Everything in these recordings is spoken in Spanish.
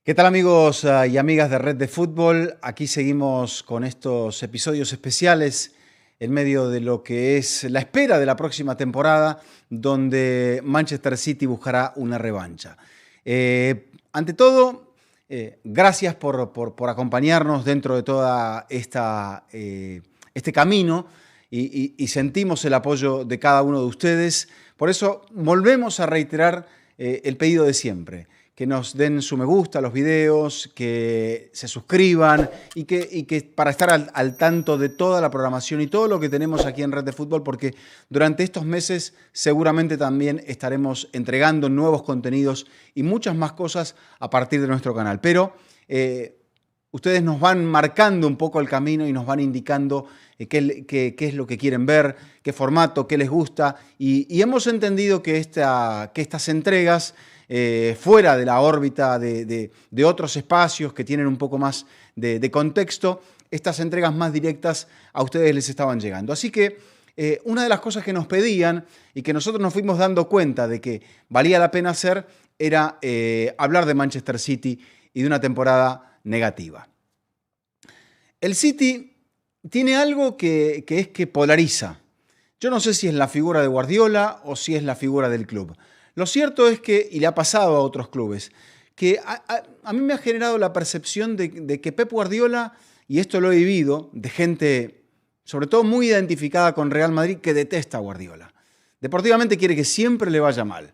¿Qué tal amigos y amigas de Red de Fútbol? Aquí seguimos con estos episodios especiales en medio de lo que es la espera de la próxima temporada, donde Manchester City buscará una revancha. Ante todo, gracias por acompañarnos dentro de toda este camino y sentimos el apoyo de cada uno de ustedes. Por eso volvemos a reiterar el pedido de siempre: que nos den su me gusta a los videos, que se suscriban y que para estar al tanto de toda la programación y todo lo que tenemos aquí en Red de Fútbol, porque durante estos meses seguramente también estaremos entregando nuevos contenidos y muchas más cosas a partir de nuestro canal. Pero ustedes nos van marcando un poco el camino y nos van indicando qué es lo que quieren ver, qué formato, qué les gusta. Y hemos entendido que estas entregas, fuera de la órbita de otros espacios que tienen un poco más de contexto, estas entregas más directas a ustedes les estaban llegando. Así que una de las cosas que nos pedían y que nosotros nos fuimos dando cuenta de que valía la pena hacer era hablar de Manchester City y de una temporada negativa. El City tiene algo que es que polariza. Yo no sé si es la figura de Guardiola o si es la figura del club. Lo cierto es que, y le ha pasado a otros clubes, que a mí me ha generado la percepción de que Pep Guardiola, y esto lo he vivido, de gente sobre todo muy identificada con Real Madrid, que detesta a Guardiola. Deportivamente quiere que siempre le vaya mal.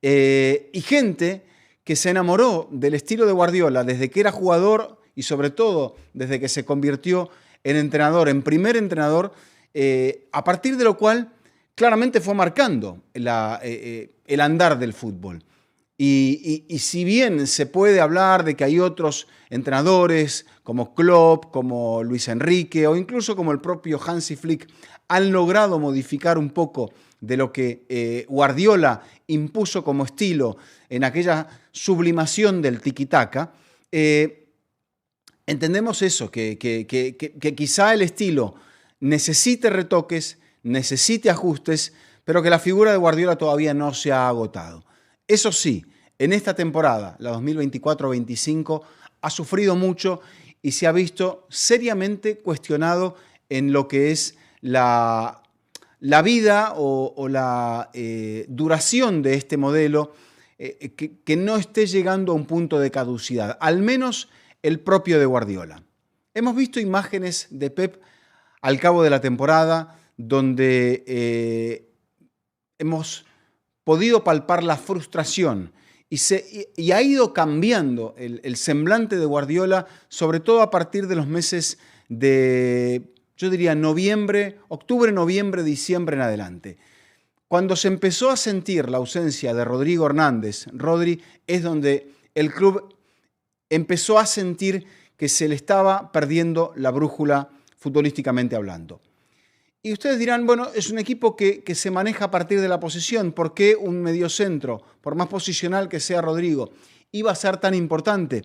Y gente que se enamoró del estilo de Guardiola desde que era jugador y sobre todo desde que se convirtió en entrenador, en primer entrenador, a partir de lo cual claramente fue marcando el andar del fútbol. Y si bien se puede hablar de que hay otros entrenadores como Klopp, como Luis Enrique o incluso como el propio Hansi Flick han logrado modificar un poco de lo que Guardiola impuso como estilo en aquella sublimación del tiki-taka, entendemos eso, que quizá el estilo necesite retoques, necesite ajustes, pero que la figura de Guardiola todavía no se ha agotado. Eso sí, en esta temporada, la 2024-25, ha sufrido mucho y se ha visto seriamente cuestionado en lo que es la vida o la duración de este modelo, que no esté llegando a un punto de caducidad, al menos el propio de Guardiola. Hemos visto imágenes de Pep al cabo de la temporada donde hemos podido palpar la frustración y ha ido cambiando el semblante de Guardiola, sobre todo a partir de los meses de, yo diría, octubre, noviembre, diciembre en adelante. Cuando se empezó a sentir la ausencia de Rodrigo Hernández, Rodri, es donde el club empezó a sentir que se le estaba perdiendo la brújula futbolísticamente hablando. Y ustedes dirán, bueno, es un equipo que se maneja a partir de la posesión. ¿Por qué un mediocentro, por más posicional que sea Rodrigo, iba a ser tan importante?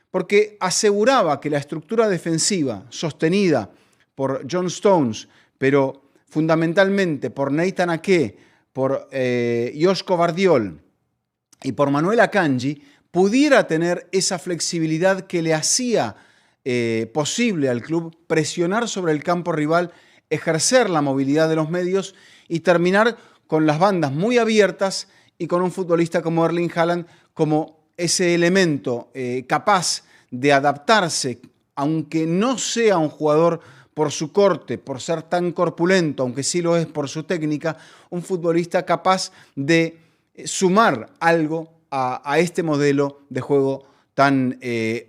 Porque aseguraba que la estructura defensiva sostenida por John Stones, pero fundamentalmente por Nathan Ake, por Joško Gvardiol y por Manuel Akanji, pudiera tener esa flexibilidad que le hacía posible al club presionar sobre el campo rival, ejercer la movilidad de los medios y terminar con las bandas muy abiertas y con un futbolista como Erling Haaland como ese elemento capaz de adaptarse, aunque no sea un jugador por su corte, por ser tan corpulento, aunque sí lo es por su técnica, un futbolista capaz de sumar algo a este modelo de juego tan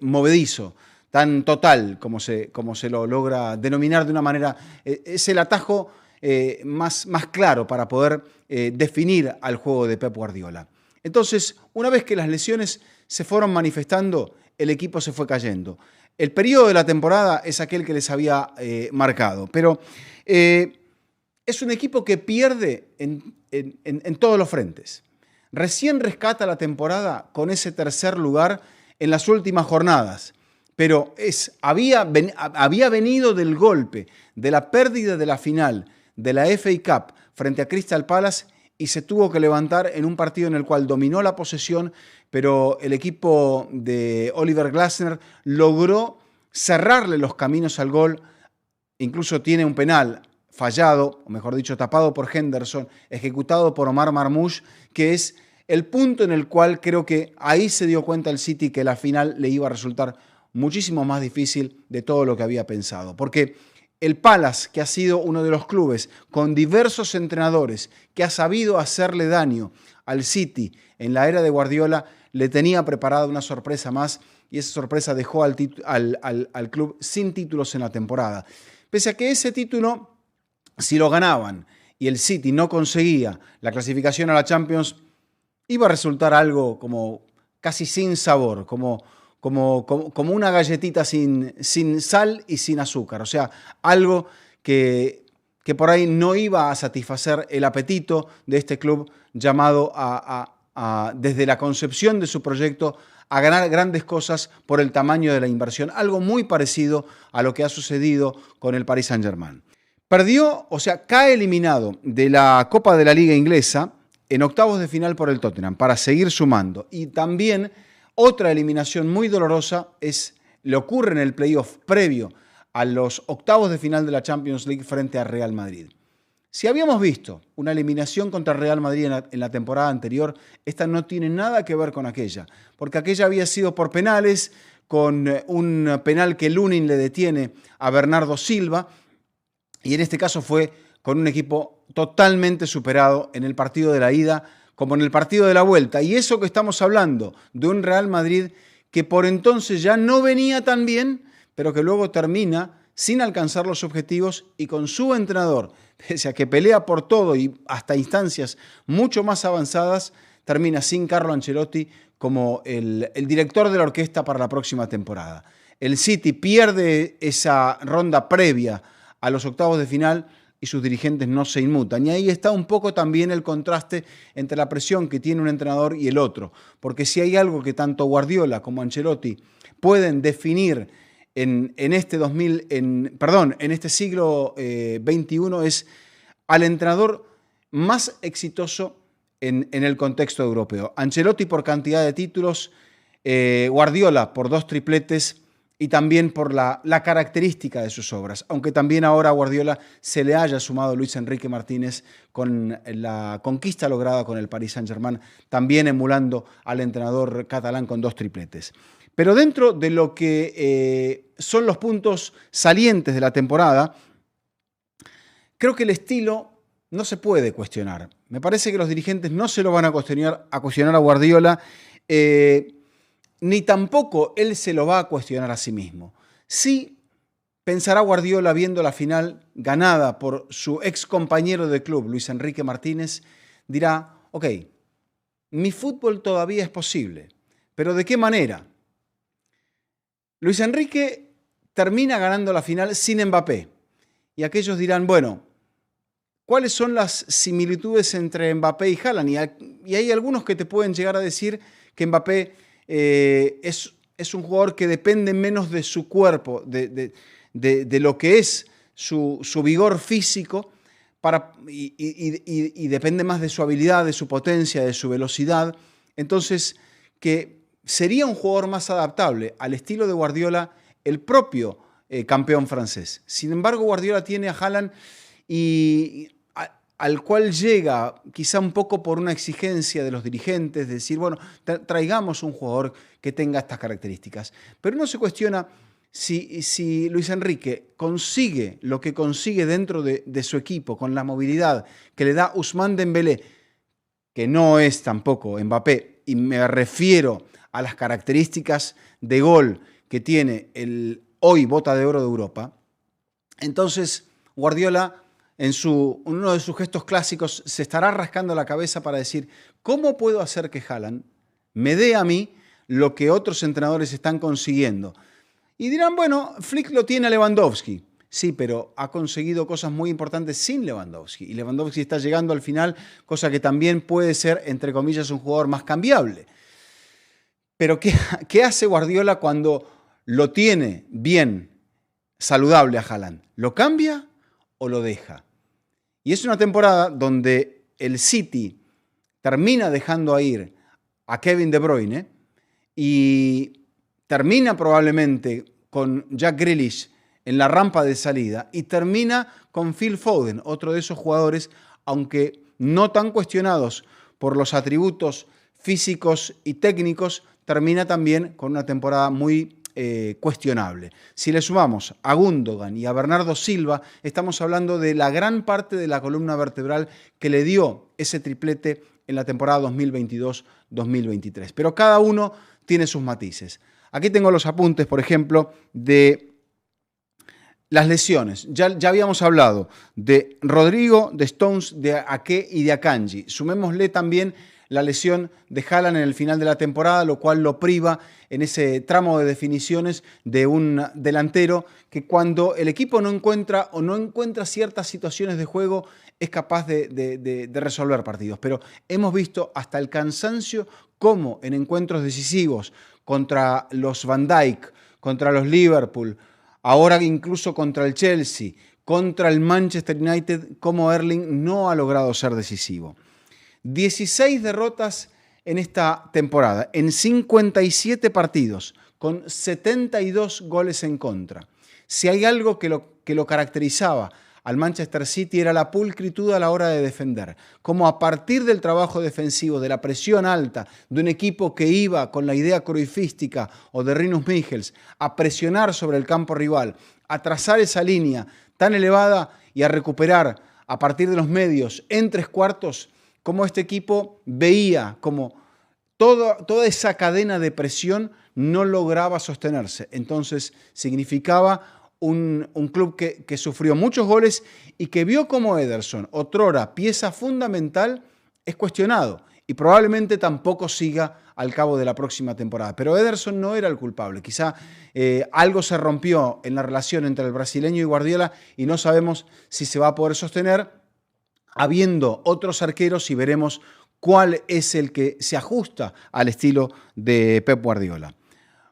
movedizo, tan total, como se lo logra denominar de una manera. Es el atajo más claro para poder definir al juego de Pep Guardiola. Entonces, una vez que las lesiones se fueron manifestando, el equipo se fue cayendo. El periodo de la temporada es aquel que les había marcado, pero es un equipo que pierde en todos los frentes. Recién rescata la temporada con ese tercer lugar en las últimas jornadas, pero había venido del golpe, de la pérdida de la final de la FA Cup frente a Crystal Palace y se tuvo que levantar en un partido en el cual dominó la posesión, pero el equipo de Oliver Glasner logró cerrarle los caminos al gol. Incluso tiene un penal fallado, o mejor dicho, tapado por Henderson, ejecutado por Omar Marmoush, que es el punto en el cual creo que ahí se dio cuenta el City que la final le iba a resultar muchísimo más difícil de todo lo que había pensado. Porque el Palace, que ha sido uno de los clubes con diversos entrenadores que ha sabido hacerle daño al City en la era de Guardiola, le tenía preparada una sorpresa más, y esa sorpresa dejó al club sin títulos en la temporada. Pese a que ese título, si lo ganaban y el City no conseguía la clasificación a la Champions, iba a resultar algo como casi sin sabor, como una galletita sin sal y sin azúcar. O sea, algo que por ahí no iba a satisfacer el apetito de este club llamado desde la concepción de su proyecto a ganar grandes cosas por el tamaño de la inversión. Algo muy parecido a lo que ha sucedido con el Paris Saint-Germain. Perdió, o sea, cae eliminado de la Copa de la Liga Inglesa en octavos de final por el Tottenham para seguir sumando. Y también otra eliminación muy dolorosa le ocurre en el playoff previo a los octavos de final de la Champions League frente a Real Madrid. Si habíamos visto una eliminación contra el Real Madrid en la temporada anterior, esta no tiene nada que ver con aquella, porque aquella había sido por penales, con un penal que Lunin le detiene a Bernardo Silva, y en este caso fue con un equipo totalmente superado en el partido de la ida como en el partido de la vuelta. Y eso que estamos hablando de un Real Madrid que por entonces ya no venía tan bien, pero que luego termina sin alcanzar los objetivos y con su entrenador, pese a que pelea por todo y hasta instancias mucho más avanzadas, termina sin Carlo Ancelotti como el director de la orquesta para la próxima temporada. El City pierde esa ronda previa a los octavos de final y sus dirigentes no se inmutan. Y ahí está un poco también el contraste entre la presión que tiene un entrenador y el otro. Porque si hay algo que tanto Guardiola como Ancelotti pueden definir en este siglo XXI es al entrenador más exitoso en el contexto europeo. Ancelotti por cantidad de títulos, Guardiola por 2 tripletes y también por la característica de sus obras. Aunque también ahora a Guardiola se le haya sumado Luis Enrique Martínez con la conquista lograda con el Paris Saint-Germain, también emulando al entrenador catalán con 2 tripletes. Pero dentro de lo que son los puntos salientes de la temporada, creo que el estilo no se puede cuestionar. Me parece que los dirigentes no se lo van a cuestionar a Guardiola, ni tampoco él se lo va a cuestionar a sí mismo. Sí pensará Guardiola viendo la final ganada por su ex compañero de club, Luis Enrique Martínez, dirá, ok, mi fútbol todavía es posible, pero ¿de qué manera? Luis Enrique termina ganando la final sin Mbappé. Y aquellos dirán, bueno, ¿cuáles son las similitudes entre Mbappé y Haaland? Y hay algunos que te pueden llegar a decir que Mbappé es un jugador que depende menos de su cuerpo, de lo que es su vigor físico, y depende más de su habilidad, de su potencia, de su velocidad. Entonces, que sería un jugador más adaptable al estilo de Guardiola, el propio campeón francés. Sin embargo, Guardiola tiene a Haaland al cual llega quizá un poco por una exigencia de los dirigentes, de decir, bueno, traigamos un jugador que tenga estas características. Pero no se cuestiona si Luis Enrique consigue lo que consigue dentro de su equipo, con la movilidad que le da Ousmane Dembélé, que no es tampoco Mbappé, y me refiero a las características de gol que tiene el hoy Bota de Oro de Europa. Entonces, Guardiola, en uno de sus gestos clásicos, se estará rascando la cabeza para decir, ¿cómo puedo hacer que Haaland me dé a mí lo que otros entrenadores están consiguiendo? Y dirán, bueno, Flick lo tiene a Lewandowski. Sí, pero ha conseguido cosas muy importantes sin Lewandowski. Y Lewandowski está llegando al final, cosa que también puede ser, entre comillas, un jugador más cambiable. Pero ¿qué hace Guardiola cuando lo tiene bien saludable a Haaland? ¿Lo cambia o lo deja? Y es una temporada donde el City termina dejando ir a Kevin De Bruyne y termina probablemente con Jack Grealish en la rampa de salida y termina con Phil Foden, otro de esos jugadores, aunque no tan cuestionados por los atributos físicos y técnicos, termina también con una temporada muy cuestionable. Si le sumamos a Gundogan y a Bernardo Silva, estamos hablando de la gran parte de la columna vertebral que le dio ese triplete en la temporada 2022-2023. Pero cada uno tiene sus matices. Aquí tengo los apuntes, por ejemplo, de las lesiones. Ya habíamos hablado de Rodrigo, de Stones, de Ake y de Akanji. Sumémosle también la lesión de Haaland en el final de la temporada, lo cual lo priva en ese tramo de definiciones de un delantero que cuando el equipo no encuentra ciertas situaciones de juego es capaz de resolver partidos. Pero hemos visto hasta el cansancio cómo en encuentros decisivos contra los Van Dijk, contra los Liverpool, ahora incluso contra el Chelsea, contra el Manchester United, cómo Erling no ha logrado ser decisivo. 16 derrotas en esta temporada, en 57 partidos, con 72 goles en contra. Si hay algo que lo caracterizaba al Manchester City era la pulcritud a la hora de defender. Como a partir del trabajo defensivo, de la presión alta, de un equipo que iba con la idea cruyffística o de Rinus Michels a presionar sobre el campo rival, a trazar esa línea tan elevada y a recuperar a partir de los medios en tres cuartos, como este equipo veía como toda esa cadena de presión no lograba sostenerse. Entonces significaba un club que sufrió muchos goles y que vio como Ederson, otrora pieza fundamental, es cuestionado y probablemente tampoco siga al cabo de la próxima temporada. Pero Ederson no era el culpable. Quizá algo se rompió en la relación entre el brasileño y Guardiola y no sabemos si se va a poder sostener habiendo otros arqueros y veremos cuál es el que se ajusta al estilo de Pep Guardiola.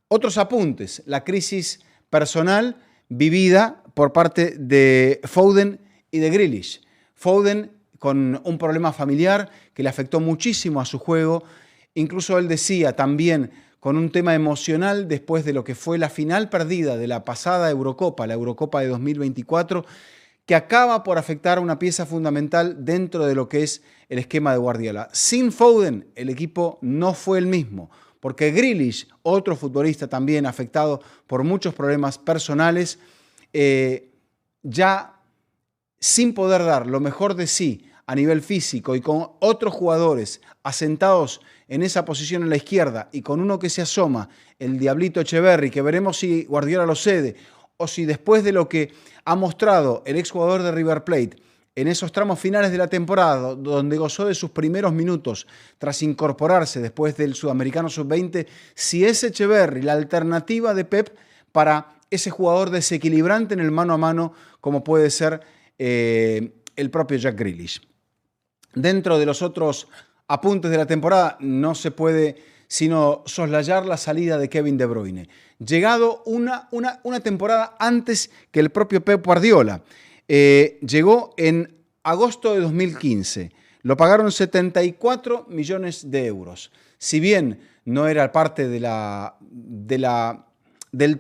Otros apuntes, la crisis personal vivida por parte de Foden y de Grealish. Foden con un problema familiar que le afectó muchísimo a su juego, incluso él decía también con un tema emocional después de lo que fue la final perdida de la pasada Eurocopa, la Eurocopa de 2024, que acaba por afectar a una pieza fundamental dentro de lo que es el esquema de Guardiola. Sin Foden, el equipo no fue el mismo, porque Grealish, otro futbolista también afectado por muchos problemas personales, ya sin poder dar lo mejor de sí a nivel físico y con otros jugadores asentados en esa posición en la izquierda y con uno que se asoma, el Diablito Echeverri, que veremos si Guardiola lo cede o si después de lo que ha mostrado el exjugador de River Plate en esos tramos finales de la temporada, donde gozó de sus primeros minutos tras incorporarse después del Sudamericano Sub-20, si es Echeverri la alternativa de Pep para ese jugador desequilibrante en el mano a mano como puede ser el propio Jack Grealish. Dentro de los otros apuntes de la temporada no se puede sino soslayar la salida de Kevin De Bruyne. Llegado una temporada antes que el propio Pep Guardiola. Llegó en agosto de 2015. Lo pagaron 74 millones de euros. Si bien no era parte del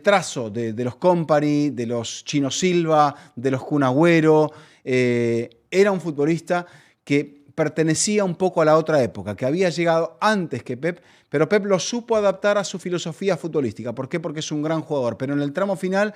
trazo de los Kompany, de los Chino Silva, de los Kun Agüero, era un futbolista que pertenecía un poco a la otra época, que había llegado antes que Pep, pero Pep lo supo adaptar a su filosofía futbolística. ¿Por qué? Porque es un gran jugador. Pero en el tramo final,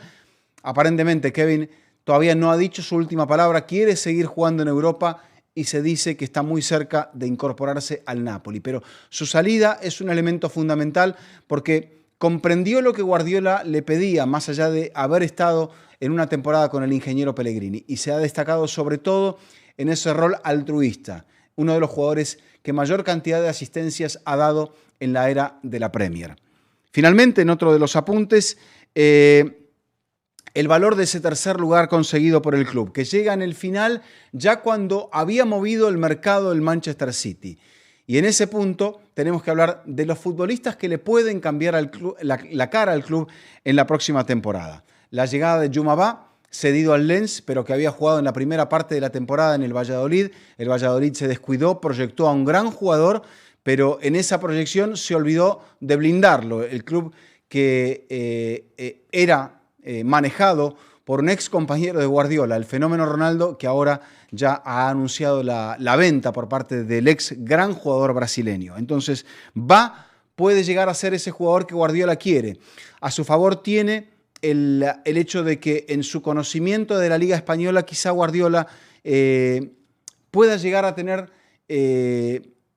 aparentemente Kevin todavía no ha dicho su última palabra, quiere seguir jugando en Europa y se dice que está muy cerca de incorporarse al Napoli. Pero su salida es un elemento fundamental porque comprendió lo que Guardiola le pedía, más allá de haber estado en una temporada con el ingeniero Pellegrini, y se ha destacado sobre todo en ese rol altruista, uno de los jugadores que mayor cantidad de asistencias ha dado en la era de la Premier. Finalmente, en otro de los apuntes, el valor de ese tercer lugar conseguido por el club, que llega en el final ya cuando había movido el mercado el Manchester City. Y en ese punto tenemos que hablar de los futbolistas que le pueden cambiar al club, la cara al club en la próxima temporada. La llegada de Djoumaba cedido al Lens, pero que había jugado en la primera parte de la temporada en el Valladolid. El Valladolid se descuidó, proyectó a un gran jugador, pero en esa proyección se olvidó de blindarlo. El club que era manejado por un ex compañero de Guardiola, el fenómeno Ronaldo, que ahora ya ha anunciado la venta por parte del ex gran jugador brasileño. Entonces, puede llegar a ser ese jugador que Guardiola quiere. A su favor tiene el hecho de que en su conocimiento de la Liga Española, quizá Guardiola pueda llegar a tener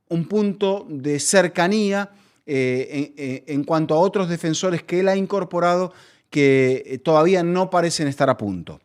un punto de cercanía en cuanto a otros defensores que él ha incorporado que todavía no parecen estar a punto.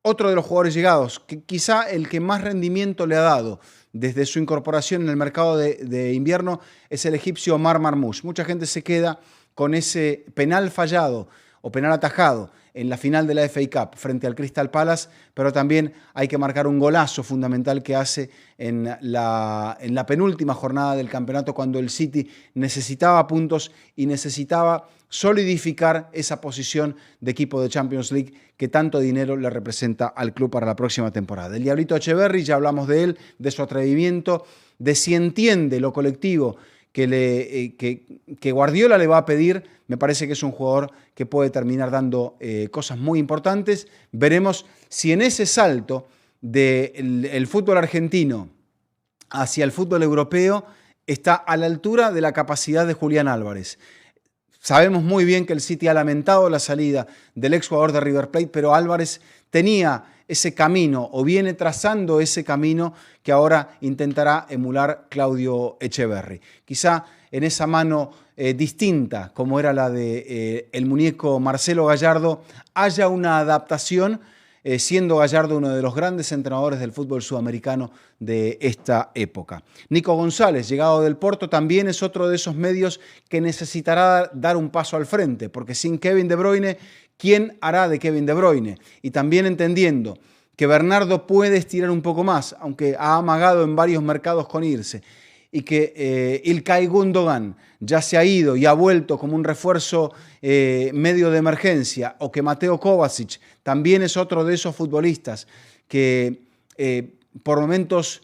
Otro de los jugadores llegados, que quizá el que más rendimiento le ha dado desde su incorporación en el mercado de invierno, es el egipcio Omar Marmoush. Mucha gente se queda con ese penal fallado o penal atajado en la final de la FA Cup frente al Crystal Palace, pero también hay que marcar un golazo fundamental que hace en la penúltima jornada del campeonato, cuando el City necesitaba puntos y necesitaba solidificar esa posición de equipo de Champions League que tanto dinero le representa al club para la próxima temporada. El Diablito Etcheverry, ya hablamos de él, de su atrevimiento, de si entiende lo colectivo que Guardiola le va a pedir. Me parece que es un jugador que puede terminar dando cosas muy importantes. Veremos si en ese salto del fútbol argentino hacia el fútbol europeo está a la altura de la capacidad de Julián Álvarez. Sabemos muy bien que el City ha lamentado la salida del exjugador de River Plate, pero Álvarez tenía ese camino o viene trazando ese camino que ahora intentará emular Claudio Etcheverry. Quizá en esa mano distinta, como era la de el muñeco Marcelo Gallardo, haya una adaptación, siendo Gallardo uno de los grandes entrenadores del fútbol sudamericano de esta época. Nico González, llegado del Porto, también es otro de esos medios que necesitará dar un paso al frente, porque sin Kevin De Bruyne, ¿quién hará de Kevin De Bruyne? Y también entendiendo que Bernardo puede estirar un poco más, aunque ha amagado en varios mercados con irse, y que İlkay Gundogan ya se ha ido y ha vuelto como un refuerzo medio de emergencia, o que Mateo Kovacic también es otro de esos futbolistas que por momentos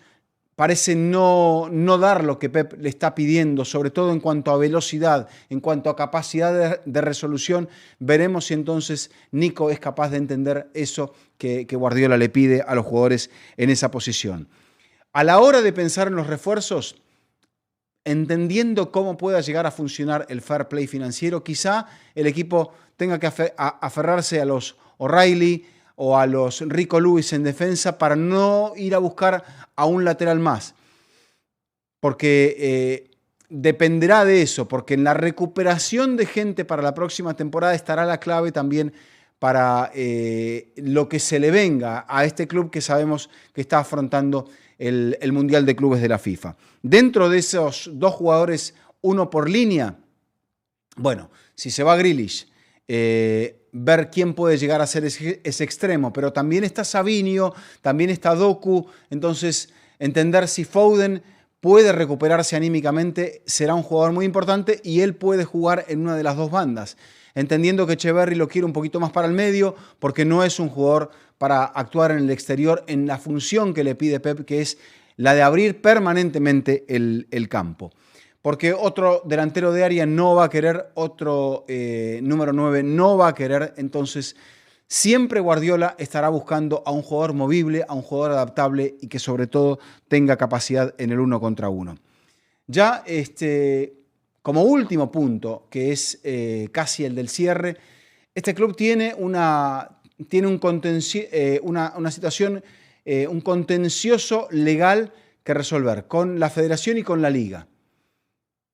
parece no dar lo que Pep le está pidiendo, sobre todo en cuanto a velocidad, en cuanto a capacidad de resolución. Veremos si entonces Nico es capaz de entender eso que Guardiola le pide a los jugadores en esa posición. A la hora de pensar en los refuerzos, entendiendo cómo pueda llegar a funcionar el fair play financiero, quizá el equipo tenga que aferrarse a los O'Reilly o a los Rico Lewis en defensa para no ir a buscar a un lateral más, porque dependerá de eso, porque en la recuperación de gente para la próxima temporada estará la clave también para lo que se le venga a este club que sabemos que está afrontando el Mundial de Clubes de la FIFA. Dentro de esos dos jugadores, uno por línea, bueno, si se va Grealish, ver quién puede llegar a ser ese extremo, pero también está Savinho, también está Doku, entonces entender si Foden puede recuperarse anímicamente será un jugador muy importante y él puede jugar en una de las dos bandas, entendiendo que Etcheverry lo quiere un poquito más para el medio, porque no es un jugador para actuar en el exterior en la función que le pide Pep, que es la de abrir permanentemente el campo. Porque otro delantero de área no va a querer, otro número 9 no va a querer, entonces siempre Guardiola estará buscando a un jugador movible, a un jugador adaptable y que sobre todo tenga capacidad en el 1 contra 1. Ya como último punto, que es casi el del cierre, este club tiene una situación, un contencioso legal que resolver con la federación y con la liga.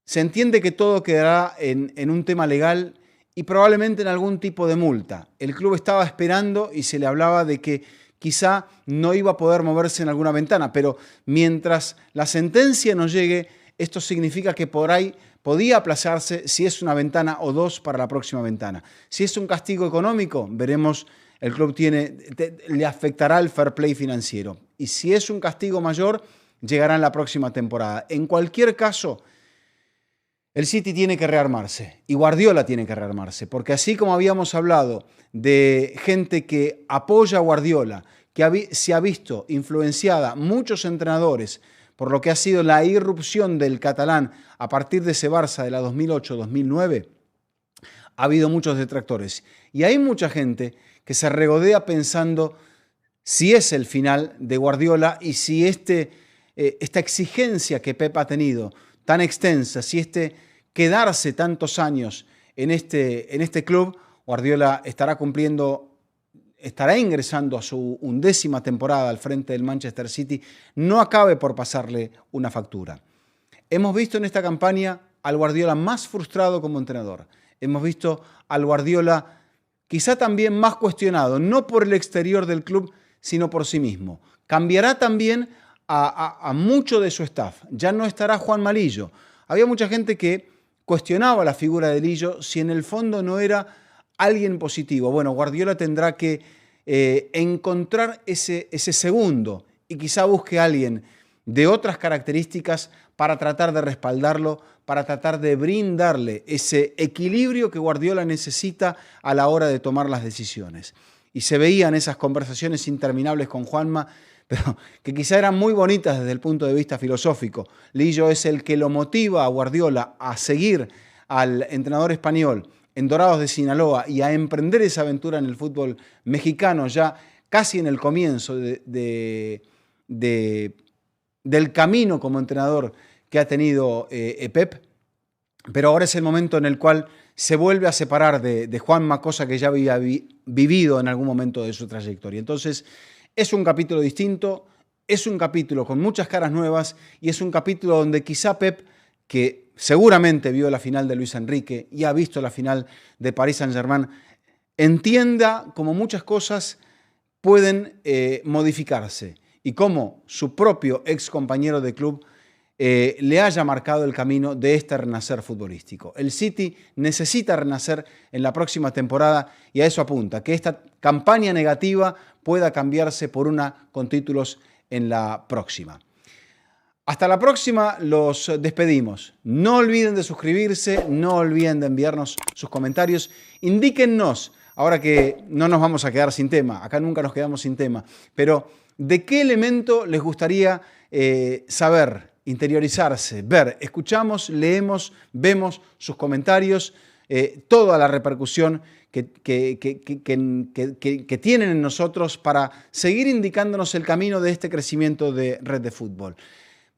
Se entiende que todo quedará en un tema legal y probablemente en algún tipo de multa. El club estaba esperando y se le hablaba de que quizá no iba a poder moverse en alguna ventana, pero mientras la sentencia no llegue, esto significa que por ahí podía aplazarse si es una ventana o dos para la próxima ventana. Si es un castigo económico, veremos, el club le afectará el fair play financiero. Y si es un castigo mayor, llegará en la próxima temporada. En cualquier caso, El City tiene que rearmarse y Guardiola tiene que rearmarse, porque así como habíamos hablado de gente que apoya a Guardiola, que se ha visto influenciada muchos entrenadores por lo que ha sido la irrupción del catalán a partir de ese Barça de la 2008-2009, ha habido muchos detractores. Y hay mucha gente que se regodea pensando si es el final de Guardiola y si esta exigencia que Pep ha tenido tan extensa, si quedarse tantos años en este club, Guardiola estará ingresando a su 11ª temporada al frente del Manchester City, no acabe por pasarle una factura. Hemos visto en esta campaña al Guardiola más frustrado como entrenador. Hemos visto al Guardiola quizá también más cuestionado, no por el exterior del club, sino por sí mismo. Cambiará también a mucho de su staff. Ya no estará Juan Malillo. Había mucha gente que cuestionaba la figura de Lillo si en el fondo no era alguien positivo. Bueno, Guardiola tendrá que encontrar ese segundo y quizá busque a alguien de otras características para tratar de respaldarlo, para tratar de brindarle ese equilibrio que Guardiola necesita a la hora de tomar las decisiones. Y se veían esas conversaciones interminables con Juanma, pero que quizá eran muy bonitas desde el punto de vista filosófico. Lillo es el que lo motiva a Guardiola a seguir al entrenador español en Dorados de Sinaloa y a emprender esa aventura en el fútbol mexicano ya casi en el comienzo del camino como entrenador que ha tenido Pep, pero ahora es el momento en el cual se vuelve a separar de Juanma, cosa que ya había vivido en algún momento de su trayectoria. Entonces, es un capítulo distinto, es un capítulo con muchas caras nuevas y es un capítulo donde quizá Pep, que seguramente vio la final de Luis Enrique y ha visto la final de Paris Saint-Germain, entienda cómo muchas cosas pueden modificarse y cómo su propio ex compañero de club le haya marcado el camino de este renacer futbolístico. El City necesita renacer en la próxima temporada y a eso apunta, que esta campaña negativa pueda cambiarse por una con títulos en la próxima. Hasta la próxima, los despedimos. No olviden de suscribirse, no olviden de enviarnos sus comentarios. Indíquennos, ahora que no nos vamos a quedar sin tema, acá nunca nos quedamos sin tema, pero ¿de qué elemento les gustaría saber, interiorizarse, ver? Escuchamos, leemos, vemos sus comentarios, toda la repercusión que tienen en nosotros para seguir indicándonos el camino de este crecimiento de Red de Fútbol.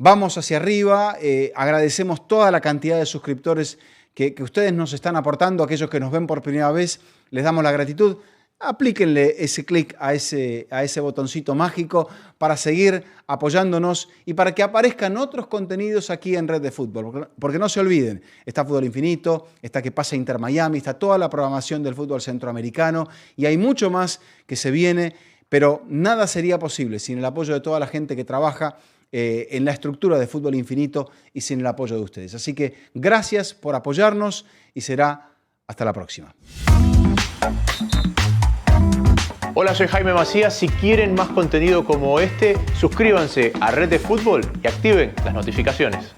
Vamos hacia arriba, agradecemos toda la cantidad de suscriptores que ustedes nos están aportando, aquellos que nos ven por primera vez, les damos la gratitud. Aplíquenle ese clic a ese botoncito mágico para seguir apoyándonos y para que aparezcan otros contenidos aquí en Red de Fútbol. Porque no se olviden, está Fútbol Infinito, está Que Pasa Inter Miami, está toda la programación del fútbol centroamericano y hay mucho más que se viene, pero nada sería posible sin el apoyo de toda la gente que trabaja en la estructura de Fútbol Infinito y sin el apoyo de ustedes. Así que gracias por apoyarnos y será hasta la próxima. Hola, soy Jaime Macías. Si quieren más contenido como este, suscríbanse a Red de Fútbol y activen las notificaciones.